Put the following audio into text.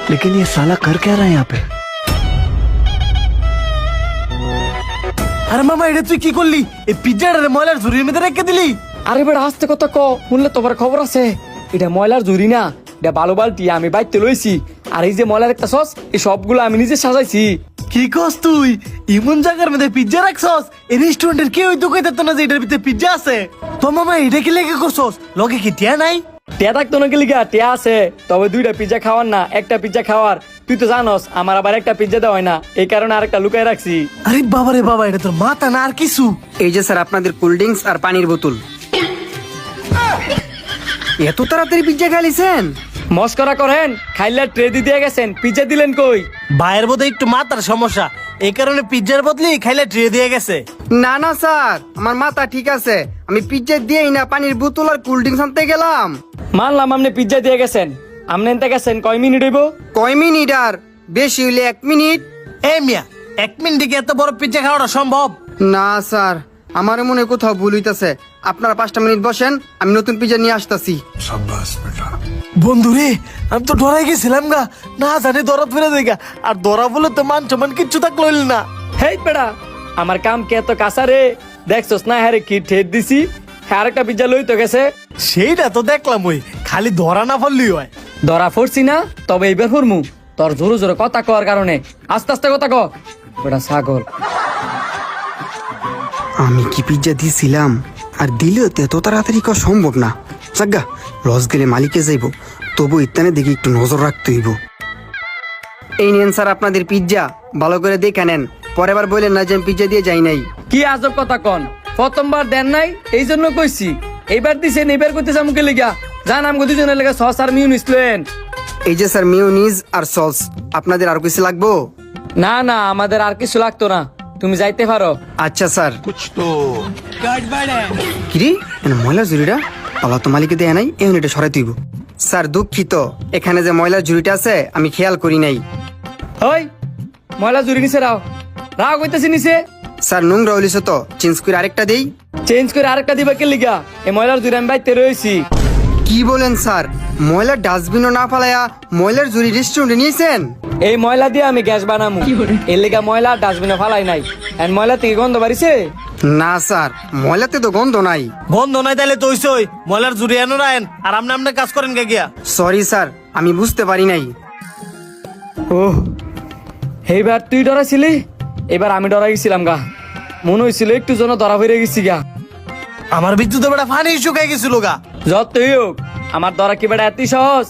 लेकिन ये साला कर क्या रहा है यहाँ पे? আরে মামা এটা তুই কি করলি? এই পিজ্জাটা ময়লার ঝুড়ির মধ্যে রেখে দিলি? আরে বেটা আস্তে কথা ক, শুনলে তোমার খবর আছে। এটা ময়লার ঝুড়ি না, এটা বালু বালতি আমি বাইতে লইছি। আর এই যে ময়লার একটা সস, এই সবগুলো আমি নিজে সাজাইছি। কি কস তুই? এমন জায়গার মধ্যে পিজ্জা রাখছস? এই রেস্টুরেন্টের কেউ তো কইতে না যে এটার ভিতরে পিজ্জা আছে। তো মামা এটা কি লেগে করছস? লগে কি টিয়া নাই? টিয়া থাকতো না কি লিগা? টিয়া আছে, তবে দুইটা পিজ্জা খাওয়ার না, একটা পিজ্জা খাওয়ার। তুই তো জানোস আমার আবার একটা পিজ্জা দেওয়া হয় না, এই কারণে আরেকটা লুকাই রাখছি। আরে বাবা রে বাবা, এটা তোর মাথা না আর কিছু? এই যে স্যার আপনাদের কোল্ড ড্রিঙ্কস আর পানির বোতল। এত তাড়াতাড়ি পিজ্জা খাইছেন? মস্করা করেন, খাইলে ট্রে দিয়ে গেছেন, পিজ্জা দিলেন কই? ভাইয়ের বোধ একটু মাথার সমস্যা, এই কারণে পিজ্জার বদলে খাইলে ট্রে দিয়ে গেছে। না না স্যার, আমার মাথা ঠিক আছে। আমি পিজ্জা দিয়েই না পানির বোতল আর কোল্ড ড্রিঙ্কস আনতে গেলাম। মানলাম আপনি পিজ্জা দিয়ে গেছেন, আপনি এনতে গেছেন কয় মিনিট হইব? কয় মিনিট আর? বেশি হইলে 1 মিনিট। এ মিয়া, 1 মিনিটে কি এত বড় পিজ্জা খাওয়াটা সম্ভব? না স্যার, আমার মনে হয় কোথাও ভুল হইতাছে। আপনারা 5টা মিনিট বসেন, আমি নতুন পিজ্জা নিয়ে আসতাছি। বন্ধু রে, আমি তো ডরাই গেছিলাম গা, না জানি দরা ফিরে দেখা। আর দরা বলে তো মান সম্মান কিচ্ছু থাকলো না। হেই বেড়া, আমার কাম কে এত কাঁচা রে? দেখছস না হ্যারে কি ঠেট দিছি, হ্যাঁ আরেকটা পিজ্জা লই তো গেছে। সেইটা তো দেখলাম, ওই খালি ধরা না ফেললেই হয়। ধরা পড়ছি না, তবে এইবার ফরমু। তোর জোরে জোরে কথা কওয়ার কারণে আস্তে আস্তে কথা ক, বেটা ছাগল। আমি কি পিজ্জা দিয়েছিলাম? আর দিলেও তো এত তাড়াতাড়ি করা সম্ভব না। জাগা লস গেলে মালিকে যাইব, তবু ইত্যানে দেখি একটু নজর রাখতে হইব। এই নেন স্যার আপনাদের পিজ্জা, ভালো করে দেখে নেন। পরের বার বললেন না যে আমি পিজ্জা দিয়ে যাই নাই। কি আজব কথা কন? প্রথমবার দেন নাই এই জন্য কইছি, এইবার দিছেন, এইবার কইতেছে মুখে লিগা। জান আমগো দুজনের লেগে সস আর মিউনিস লয়েন। এই যে স্যার মিউনিজ আর সস, আপনাদের আর কিছু লাগবো? না না, আমাদের আর কিছু লাগতো না, তুমি যাইতে পারো। আচ্ছা স্যার। কিরে ময়লা ঝুড়িটা পালা তো মালিকে দেয় নাই, এখন এটা সরাই তুইব। স্যার দুঃখিত, এখানে যে ময়লার ঝুড়িটা আছে আমি খেয়াল করি নাই। ওই ময়লা জুড়ি নিচে রাও, রাও কইতেছি নিচে। স্যার নোংরা হলিস তো, চেঞ্জ করে আরেকটা দেই। চেঞ্জ করে আরেকটা দিবা কে লিগা? এই ময়লার জুড়ি আমি বাইতে রয়েছি। কি বলেন স্যার? ময়লার ডাস্টবিনও না ফালাইয়া ময়লার ঝুড়ি রেস্টুরেন্টে নিয়েছেন? এই ময়লা দিয়ে আমি গ্যাস বানামু, এর লিগা ময়লা ডাস্টবিনে ফালাই নাই। এন্ড ময়লা থেকে গন্ধ বাড়িছে? না স্যার, ময়লাতে তো গন্ধ নাই। গন্ধ নাই তাইলে তো হইছই, ময়লার জুড়ি এনো রায়েন আর আমনে আমনে কাজ করেন কে গিয়া। সরি স্যার, আমি বুঝতে পারি নাই। ওহ, এইবার তুই ডরাইছিলি, এবার আমি ডরা গেছিলাম গা। মনে হয়েছিল একটু জন্য ধরা হয়ে গেছি গা। আমার বিদ্যুৎ বেটা ফানি শুকাই গেছিল গা। যতই হোক, আমার ধরা কি বেটা এত সহজ?